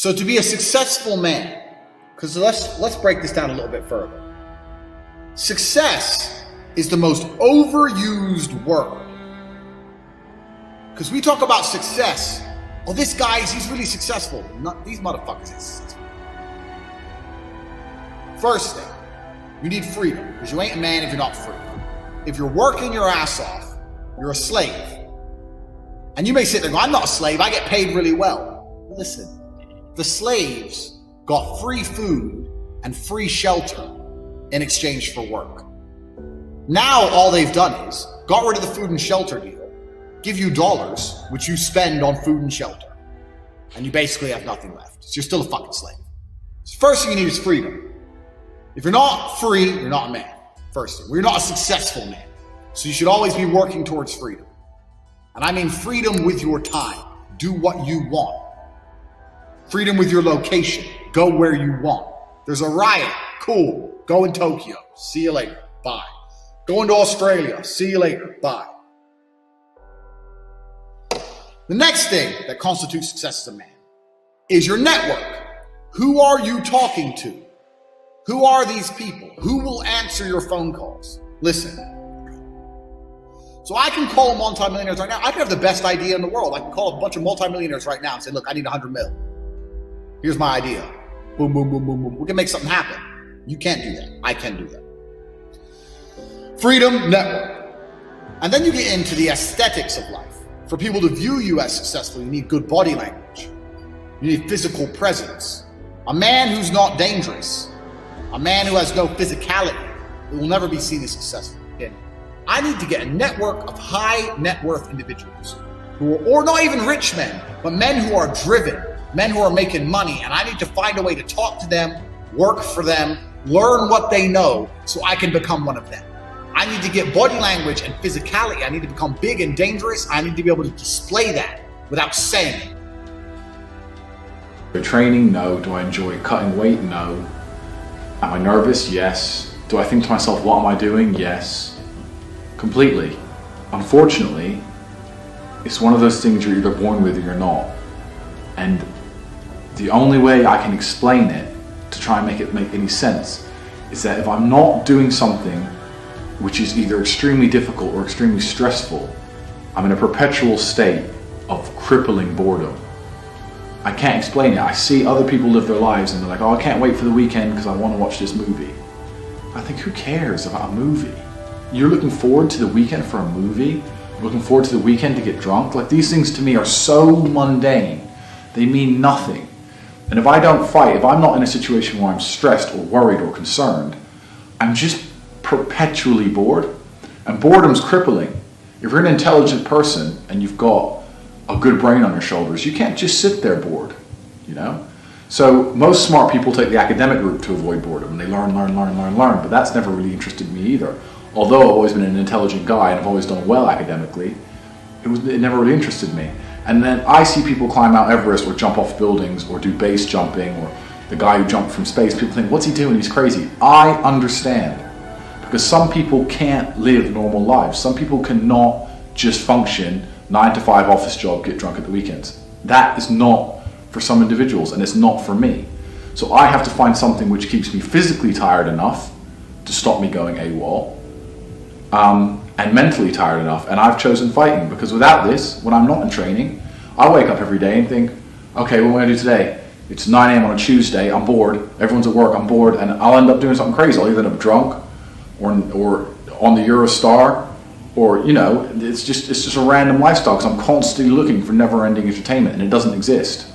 So to be a successful man, because let's break this down a little bit further. Success is the most overused word. Because we talk about success. Oh, this guy, he's really successful. Not these motherfuckers are successful. First thing, you need freedom. Because you ain't a man if you're not free. If you're working your ass off, you're a slave. And you may sit there and go, I'm not a slave, I get paid really well. Listen, the slaves got free food and free shelter in exchange for work. Now all they've done is got rid of the food and shelter deal, give you dollars, which you spend on food and shelter. And you basically have nothing left. So you're still a fucking slave. So first thing you need is freedom. If you're not free, you're not a man. First thing, you're not a successful man. So you should always be working towards freedom. And I mean freedom with your time. Do what you want. Freedom with your location. Go where you want. There's a riot. Cool. Go in Tokyo. See you later. Bye. Going to Australia. See you later. Bye. The next thing that constitutes success as a man is your network. Who are you talking to? Who are these people? Who will answer your phone calls? Listen. So I can call multimillionaires right now. I can have the best idea in the world. I can call a bunch of multimillionaires right now and say, look, I need 100 mil. Here's my idea. Boom, boom, boom, boom, boom. We can make something happen. You can't do that. I can do that. Freedom, network. And then you get into the aesthetics of life. For people to view you as successful, you need good body language. You need physical presence. A man who's not dangerous, a man who has no physicality, will never be seen as successful. Again, I need to get a network of high net worth individuals who are, or not even rich men, but men who are driven, men who are making money. And I need to find a way to talk to them, work for them, learn what they know so I can become one of them. I need to get body language and physicality. I need to become big and dangerous. I need to be able to display that without saying it. Training? No. Do I enjoy cutting weight? No. Am I nervous? Yes. Do I think to myself, what am I doing? Yes. Completely. Unfortunately, it's one of those things you're either born with or you're not. And the only way I can explain it to try and make it make any sense is that if I'm not doing something which is either extremely difficult or extremely stressful, I'm in a perpetual state of crippling boredom. I can't explain it. I see other people live their lives and they're like, oh, I can't wait for the weekend because I want to watch this movie. I think, who cares about a movie? You're looking forward to the weekend for a movie? Looking forward to the weekend to get drunk? Like, these things to me are so mundane. They mean nothing. And if I don't fight, if I'm not in a situation where I'm stressed or worried or concerned, I'm just perpetually bored. And boredom's crippling. If you're an intelligent person and you've got a good brain on your shoulders, you can't just sit there bored, you know? So most smart people take the academic route to avoid boredom, and they learn, but that's never really interested me either. Although I've always been an intelligent guy and I've always done well academically, it never really interested me. And then I see people climb Mount Everest or jump off buildings or do base jumping, or the guy who jumped from space. People think, what's he doing? He's crazy. I understand. Because some people can't live normal lives. Some people cannot just function 9-to-5 office job, get drunk at the weekends. That is not for some individuals, and it's not for me. So I have to find something which keeps me physically tired enough to stop me going AWOL, and mentally tired enough. And I've chosen fighting, because without this, when I'm not in training, I wake up every day and think, okay, what am I going to do today? It's 9 a.m. on a Tuesday, I'm bored, everyone's at work, I'm bored, and I'll end up doing something crazy. I'll either end up drunk, or on the Eurostar, or, you know, it's just a random lifestyle, because I'm constantly looking for never-ending entertainment, and it doesn't exist.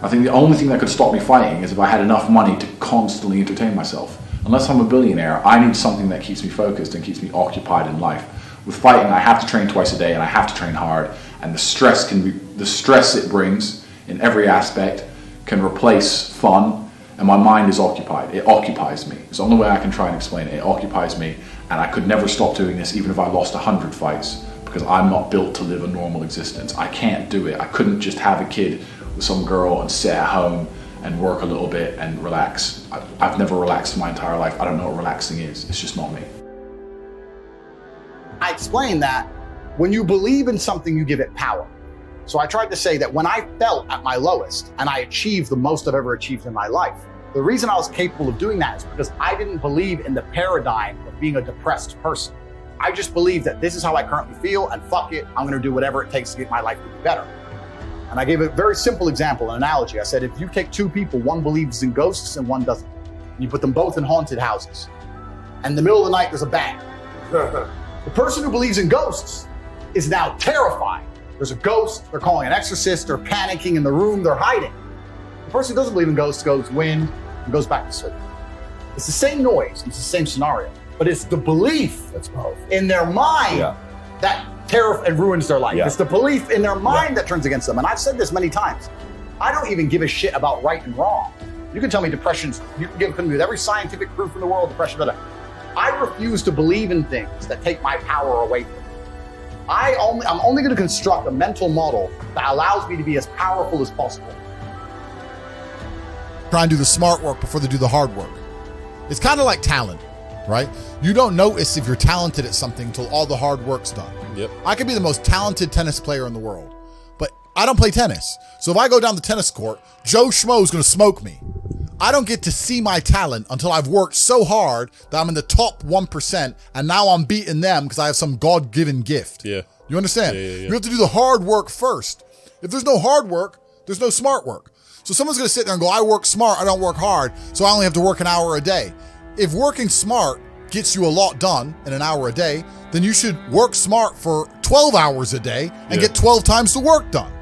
I think the only thing that could stop me fighting is if I had enough money to constantly entertain myself. Unless I'm a billionaire, I need something that keeps me focused and keeps me occupied in life. With fighting, I have to train twice a day, and I have to train hard, and the stress it brings in every aspect can replace fun, and my mind is occupied. It occupies me. It's the only way I can try and explain it. It occupies me, and I could never stop doing this even if I lost 100 fights, because I'm not built to live a normal existence. I can't do it. I couldn't just have a kid with some girl and sit at home and work a little bit and relax. I've never relaxed in my entire life. I don't know what relaxing is. It's just not me. I explain that when you believe in something, you give it power. So I tried to say that when I felt at my lowest and I achieved the most I've ever achieved in my life, the reason I was capable of doing that is because I didn't believe in the paradigm of being a depressed person. I just believed that this is how I currently feel, and fuck it, I'm gonna do whatever it takes to get my life to be better. And I gave a very simple example, an analogy. I said, if you take two people, one believes in ghosts and one doesn't, and you put them both in haunted houses, and in the middle of the night there's a bang. The person who believes in ghosts is now terrified. There's a ghost, they're calling an exorcist, they're panicking in the room, they're hiding. The person who doesn't believe in ghosts goes wind and goes back to sleep. It's the same noise, it's the same scenario, but it's the belief in their mind that and ruins their life. It's the belief in their mind that turns against them. And I've said this many times. I don't even give a shit about right and wrong. You can tell me depression's, you can give me with every scientific proof in the world, depression, blah, blah. I refuse to believe in things that take my power away from me. I'm only going to construct a mental model that allows me to be as powerful as possible. Try and do the smart work before they do the hard work. It's kind of like talent, right? You don't notice if you're talented at something until all the hard work's done. Yep. I could be the most talented tennis player in the world, but I don't play tennis. So if I go down the tennis court, Joe Schmo's going to smoke me. I don't get to see my talent until I've worked so hard that I'm in the top 1%, and now I'm beating them because I have some God-given gift. Yeah. You understand? Yeah. You have to do the hard work first. If there's no hard work, there's no smart work. So someone's going to sit there and go, I work smart, I don't work hard, so I only have to work an hour a day. If working smart gets you a lot done in an hour a day, then you should work smart for 12 hours a day and get 12 times the work done.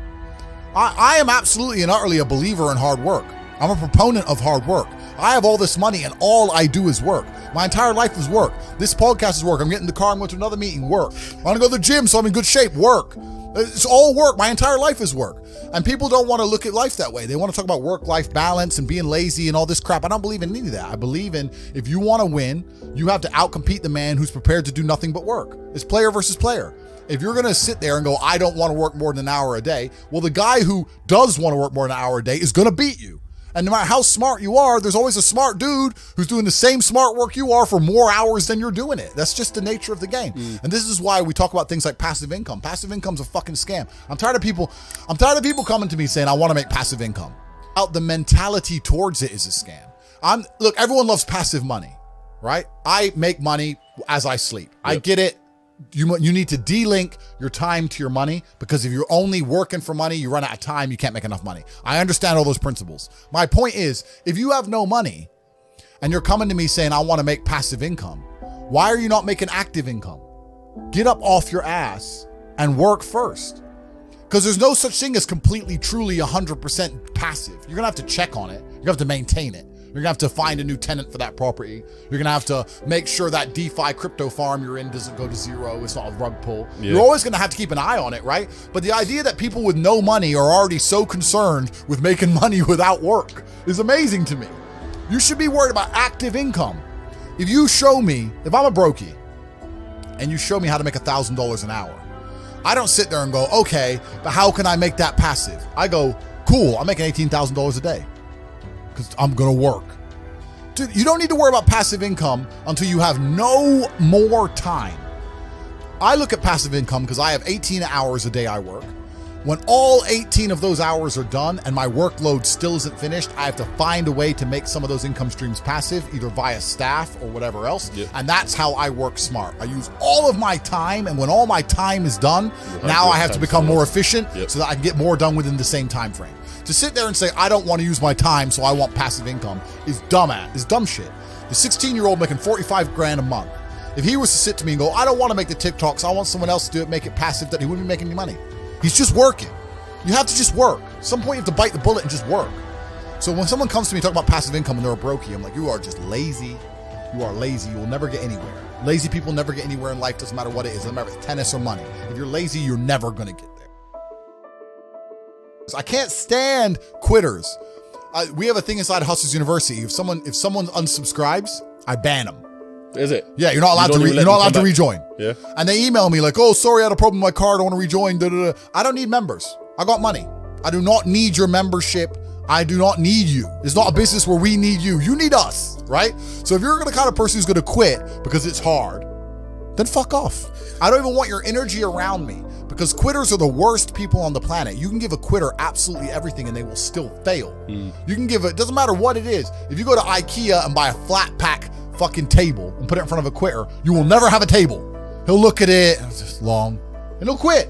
I am absolutely and utterly a believer in hard work. I'm a proponent of hard work. I have all this money and all I do is work. My entire life is work. This podcast is work. I'm getting in the car, I'm going to another meeting, work. I want to go to the gym so I'm in good shape, work. It's all work. My entire life is work. And people don't want to look at life that way. They want to talk about work-life balance and being lazy and all this crap. I don't believe in any of that. I believe in, if you want to win, you have to outcompete the man who's prepared to do nothing but work. It's player versus player. If you're going to sit there and go, I don't want to work more than an hour a day, well, the guy who does want to work more than an hour a day is going to beat you. And no matter how smart you are, there's always a smart dude who's doing the same smart work you are for more hours than you're doing it. That's just the nature of the game. And this is why we talk about things like passive income. Passive income's a fucking scam. I'm tired of people coming to me saying, I want to make passive income. The mentality towards it is a scam. Look, everyone loves passive money, right? I make money as I sleep. Yep. I get it. You need to de-link your time to your money, because if you're only working for money, you run out of time, you can't make enough money. I understand all those principles. My point is, if you have no money and you're coming to me saying, I want to make passive income, why are you not making active income? Get up off your ass and work first. Because there's no such thing as completely, truly 100% passive. You're going to have to check on it. You're going to have to maintain it. You're gonna have to find a new tenant for that property. You're gonna have to make sure that DeFi crypto farm you're in doesn't go to zero. It's not a rug pull. Yeah. You're always gonna have to keep an eye on it, right? But the idea that people with no money are already so concerned with making money without work is amazing to me. You should be worried about active income. If you show me, if I'm a BROKIE, and you show me how to make $1,000 an hour, I don't sit there and go, okay, but how can I make that passive? I go, cool, I'm making $18,000 a day, because I'm gonna work. Dude, you don't need to worry about passive income until you have no more time. I look at passive income because I have 18 hours a day I work. When all 18 of those hours are done and my workload still isn't finished, I have to find a way to make some of those income streams passive, either via staff or whatever else. Yep. And that's how I work smart. I use all of my time, and when all my time is done, now I have to become more efficient so that I can get more done within the same time frame. To sit there and say, I don't want to use my time, so I want passive income, is dumb shit. The 16-year-old making 45 grand a month, if he was to sit to me and go, I don't want to make the TikToks, I want someone else to do it, make it passive, that he wouldn't be making any money. He's just working. You have to just work. At some point you have to bite the bullet and just work. So when someone comes to me talking about passive income and they're a BROKIE, I'm like, you are just lazy. You are lazy. You will never get anywhere. Lazy people never get anywhere in life, doesn't matter what it is. Doesn't matter if it's tennis or money. If you're lazy, you're never going to get there. I can't stand quitters. We have a thing inside Hustlers University. If someone unsubscribes, I ban them. Is it? Yeah, you're not allowed to rejoin. Yeah. And they email me like, oh, sorry, I had a problem with my card, I want to rejoin. I don't need members. I got money. I do not need your membership. I do not need you. It's not a business where we need you. You need us, right? So if you're the kind of person who's going to quit because it's hard, then fuck off. I don't even want your energy around me, because quitters are the worst people on the planet. You can give a quitter absolutely everything and they will still fail. You can give it, doesn't matter what it is. If you go to IKEA and buy a flat pack fucking table and put it in front of a quitter, you will never have a table. He'll look at it, and it's just long, and he'll quit.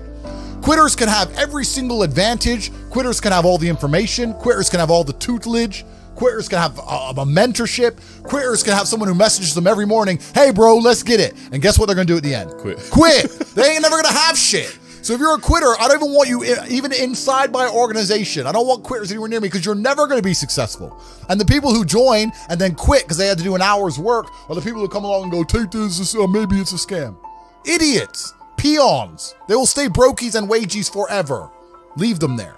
Quitters can have every single advantage. Quitters can have all the information. Quitters can have all the tutelage. Quitters can have a mentorship. Quitters can have someone who messages them every morning, hey bro, let's get it. And guess what they're gonna do at the end? Quit. They ain't never gonna have shit. So if you're a quitter, I don't even want you even inside my organization. I don't want quitters anywhere near me, because you're never gonna be successful. And the people who join and then quit because they had to do an hour's work are the people who come along and go, take this, maybe it's a scam. Idiots, peons. They will stay brokies and wagies forever. Leave them there,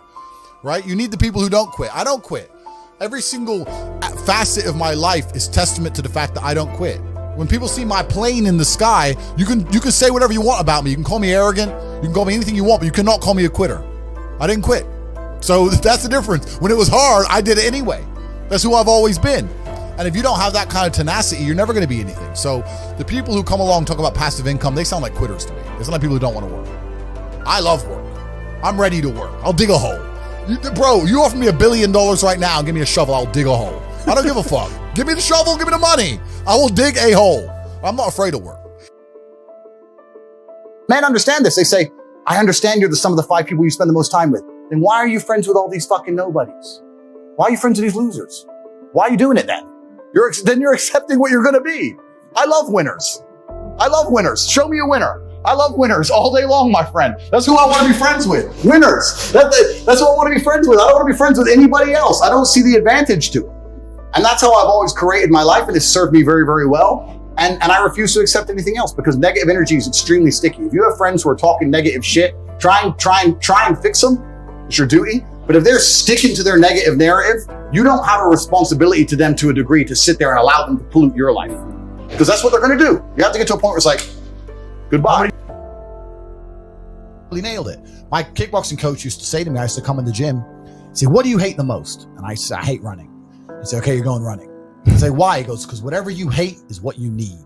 right? You need the people who don't quit. I don't quit. Every single facet of my life is testament to the fact that I don't quit. When people see my plane in the sky, you can say whatever you want about me. You can call me arrogant, you can call me anything you want, but you cannot call me a quitter. I didn't quit. So that's the difference. When it was hard, I did it anyway. That's who I've always been. And if you don't have that kind of tenacity, you're never gonna be anything. So the people who come along and talk about passive income, they sound like quitters to me. They sound like people who don't wanna work. I love work. I'm ready to work. I'll dig a hole. Bro, you offer me $1 billion right now and give me a shovel, I'll dig a hole. I don't give a fuck. Give me the shovel, give me the money. I will dig a hole. I'm not afraid of work. Men understand this. They say, I understand you're the sum of the 5 people you spend the most time with. Then why are you friends with all these fucking nobodies? Why are you friends with these losers? Why are you doing it then? Then you're accepting what you're gonna be. I love winners. I love winners. Show me a winner. I love winners all day long, my friend. That's who I want to be friends with. Winners. That's who I want to be friends with. I don't want to be friends with anybody else. I don't see the advantage to it. And that's how I've always created my life, and it's served me very, very well. And I refuse to accept anything else, because negative energy is extremely sticky. If you have friends who are talking negative shit, try and fix them. It's your duty. But if they're sticking to their negative narrative, you don't have a responsibility to them to a degree to sit there and allow them to pollute your life. Because that's what they're going to do. You have to get to a point where it's like, goodbye. He nailed it. My kickboxing coach used to say to me, I used to come in the gym, say, what do you hate the most? And I said, I hate running. He'd say, okay, you're going running. I'd say, why? He goes, because whatever you hate is what you need.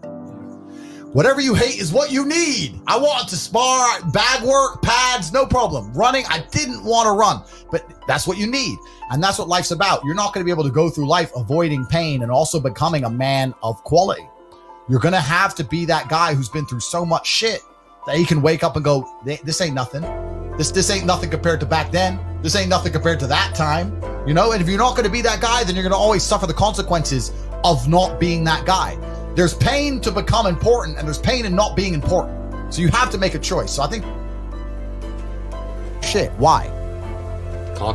Whatever you hate is what you need. I wanted to spar, bag work, pads, no problem. Running, I didn't want to run, but that's what you need. And that's what life's about. You're not going to be able to go through life avoiding pain and also becoming a man of quality. You're going to have to be that guy who's been through so much shit that he can wake up and go, this ain't nothing. This ain't nothing compared to back then. This ain't nothing compared to that time. You know, and if you're not going to be that guy, then you're going to always suffer the consequences of not being that guy. There's pain to become important, and there's pain in not being important. So you have to make a choice. So I think, why?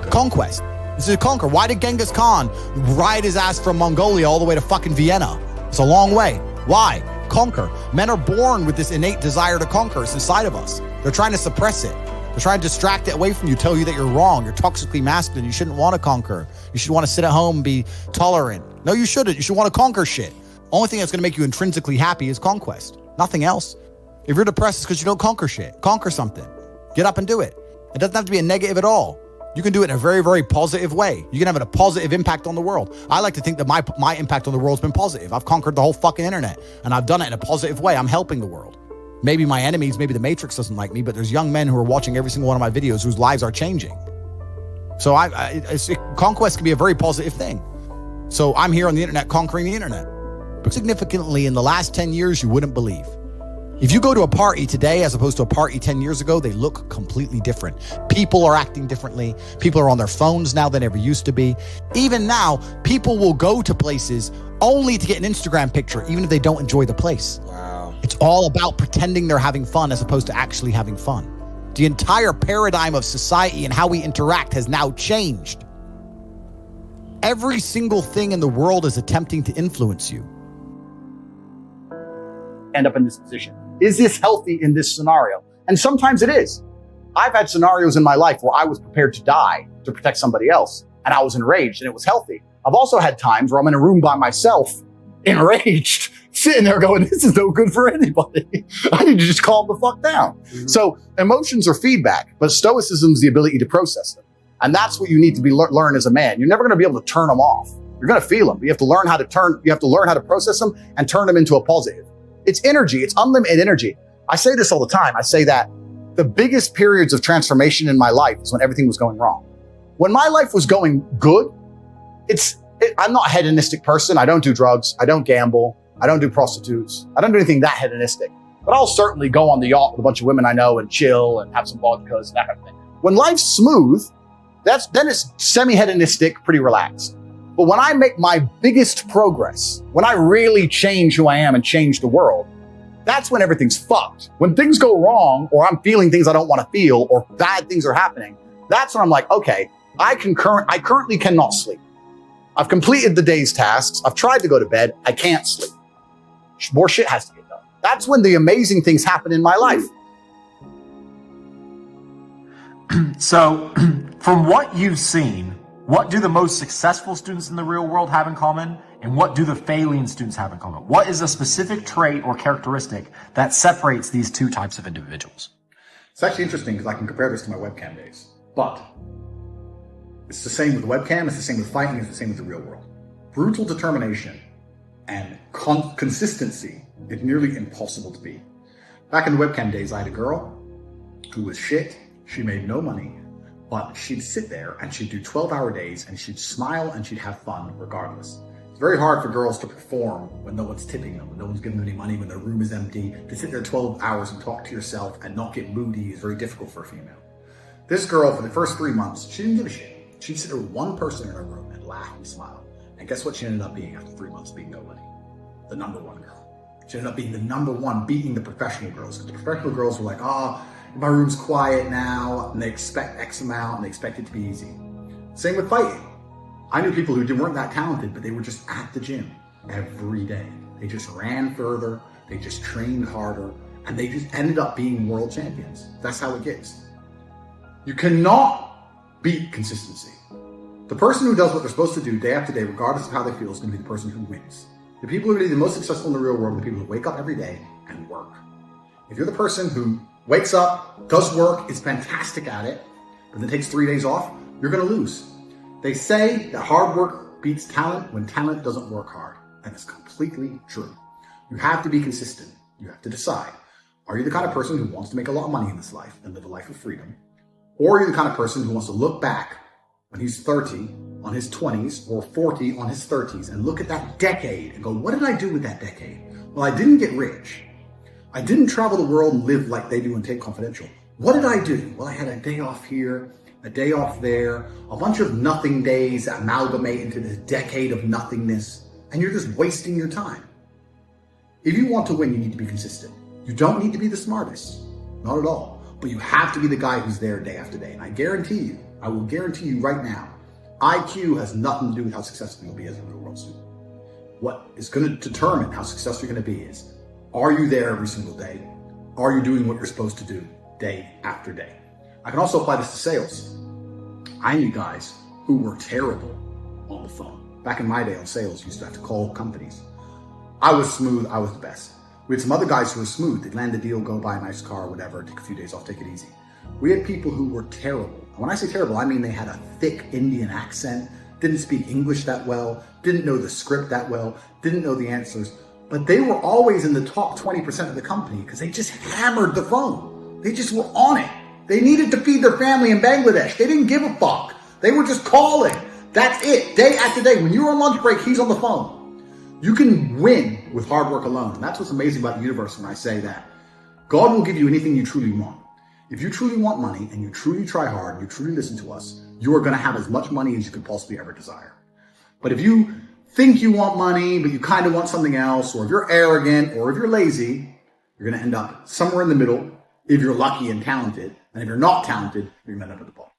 Conquest. This is a conquer. Why did Genghis Khan ride his ass from Mongolia all the way to fucking Vienna? It's a long way. Why? Conquer. Men are born with this innate desire to conquer. It's inside of us. They're trying to suppress it. They're trying to distract it away from you, tell you that you're wrong. You're toxically masculine. You shouldn't want to conquer. You should want to sit at home and be tolerant. No, you shouldn't. You should want to conquer shit. Only thing that's going to make you intrinsically happy is conquest. Nothing else. If you're depressed, it's because you don't conquer shit. Conquer something. Get up and do it. It doesn't have to be a negative at all. You can do it in a very, very positive way. You can have a positive impact on the world. I like to think that my impact on the world's been positive. I've conquered the whole fucking internet, and I've done it in a positive way. I'm helping the world. Maybe my enemies, maybe the Matrix doesn't like me, but there's young men who are watching every single one of my videos whose lives are changing. So conquest can be a very positive thing. So I'm here on the internet conquering the internet. But significantly in the last 10 years, you wouldn't believe. If you go to a party today as opposed to a party 10 years ago, they look completely different. People are acting differently. People are on their phones now than ever used to be. Even now, people will go to places only to get an Instagram picture, even if they don't enjoy the place. Wow. It's all about pretending they're having fun as opposed to actually having fun. The entire paradigm of society and how we interact has now changed. Every single thing in the world is attempting to influence you. End up in this position. Is this healthy in this scenario? And sometimes it is. I've had scenarios in my life where I was prepared to die to protect somebody else, and I was enraged, and it was healthy. I've also had times where I'm in a room by myself, enraged, sitting there going, this is no good for anybody. I need to just calm the fuck down. Mm-hmm. So emotions are feedback, but stoicism is the ability to process them. And that's what you need to be learn as a man. You're never going to be able to turn them off. You're going to feel them. You have to learn how to process them and turn them into a positive. It's energy. It's unlimited energy. I say this all the time. I say that the biggest periods of transformation in my life is when everything was going wrong. When my life was going good, I'm not a hedonistic person. I don't do drugs. I don't gamble. I don't do prostitutes. I don't do anything that hedonistic. But I'll certainly go on the yacht with a bunch of women I know and chill and have some vodkas and that kind of thing. When life's smooth, then it's semi-hedonistic, pretty relaxed. But when I make my biggest progress, when I really change who I am and change the world, that's when everything's fucked. When things go wrong, or I'm feeling things I don't want to feel, or bad things are happening, that's when I'm like, okay, I currently cannot sleep. I've completed the day's tasks. I've tried to go to bed. I can't sleep. More shit has to get done. That's when the amazing things happen in my life. So, from what you've seen, what do the most successful students in the real world have in common? And what do the failing students have in common? What is a specific trait or characteristic that separates these two types of individuals? It's actually interesting because I can compare this to my webcam days. But it's the same with the webcam, it's the same with fighting, it's the same with the real world. Brutal determination and consistency is nearly impossible to beat. Back in the webcam days, I had a girl who was shit. She made no money, but she'd sit there and she'd do 12-hour days and she'd smile and she'd have fun regardless. It's very hard for girls to perform when no one's tipping them, when no one's giving them any money, when their room is empty. To sit there 12 hours and talk to yourself and not get moody is very difficult for a female. This girl, for the first 3 months, she didn't give a shit. She'd sit there with one person in her room and laugh and smile. And guess what she ended up being after 3 months being nobody? The number one girl. She ended up being the number one, beating the professional girls. Because the professional girls were like, my room's quiet now, and they expect X amount, and they expect it to be easy. Same with fighting. I knew people who weren't that talented, but they were just at the gym every day. They just ran further, they just trained harder, and they just ended up being world champions. That's how it gets. You cannot beat consistency. The person who does what they're supposed to do day after day, regardless of how they feel, is going to be the person who wins. The people who are going to be the most successful in the real world are the people who wake up every day and work. If you're the person who wakes up, does work, is fantastic at it, but then takes 3 days off, you're going to lose. They say that hard work beats talent when talent doesn't work hard. And it's completely true. You have to be consistent. You have to decide. Are you the kind of person who wants to make a lot of money in this life and live a life of freedom? Or are you the kind of person who wants to look back when he's 30 on his 20s or 40 on his 30s and look at that decade and go, what did I do with that decade? Well, I didn't get rich. I didn't travel the world and live like they do in Tate Confidential. What did I do? Well, I had a day off here, a day off there, a bunch of nothing days that amalgamate into this decade of nothingness, and you're just wasting your time. If you want to win, you need to be consistent. You don't need to be the smartest, not at all, but you have to be the guy who's there day after day. And I will guarantee you right now, IQ has nothing to do with how successful you'll be as a real world student. What is going to determine how successful you're going to be is, are you there every single day? Are you doing what you're supposed to do day after day? I can also apply this to sales. I knew guys who were terrible on the phone. Back in my day on sales, you used to have to call companies. I was smooth, I was the best. We had some other guys who were smooth. They'd land a deal, go buy a nice car, whatever, take a few days off, take it easy. We had people who were terrible. And when I say terrible, I mean they had a thick Indian accent, didn't speak English that well, didn't know the script that well, didn't know the answers. But they were always in the top 20% of the company because they just hammered the phone. They just were on it. They needed to feed their family in Bangladesh. They didn't give a fuck. They were just calling. That's it. Day after day. When you're on lunch break, he's on the phone. You can win with hard work alone. And that's what's amazing about the universe when I say that. God will give you anything you truly want. If you truly want money and you truly try hard and you truly listen to us, you are going to have as much money as you could possibly ever desire. But if you think you want money, but you kind of want something else, or if you're arrogant, or if you're lazy, you're going to end up somewhere in the middle if you're lucky and talented. And if you're not talented, you're going to end up at the bottom.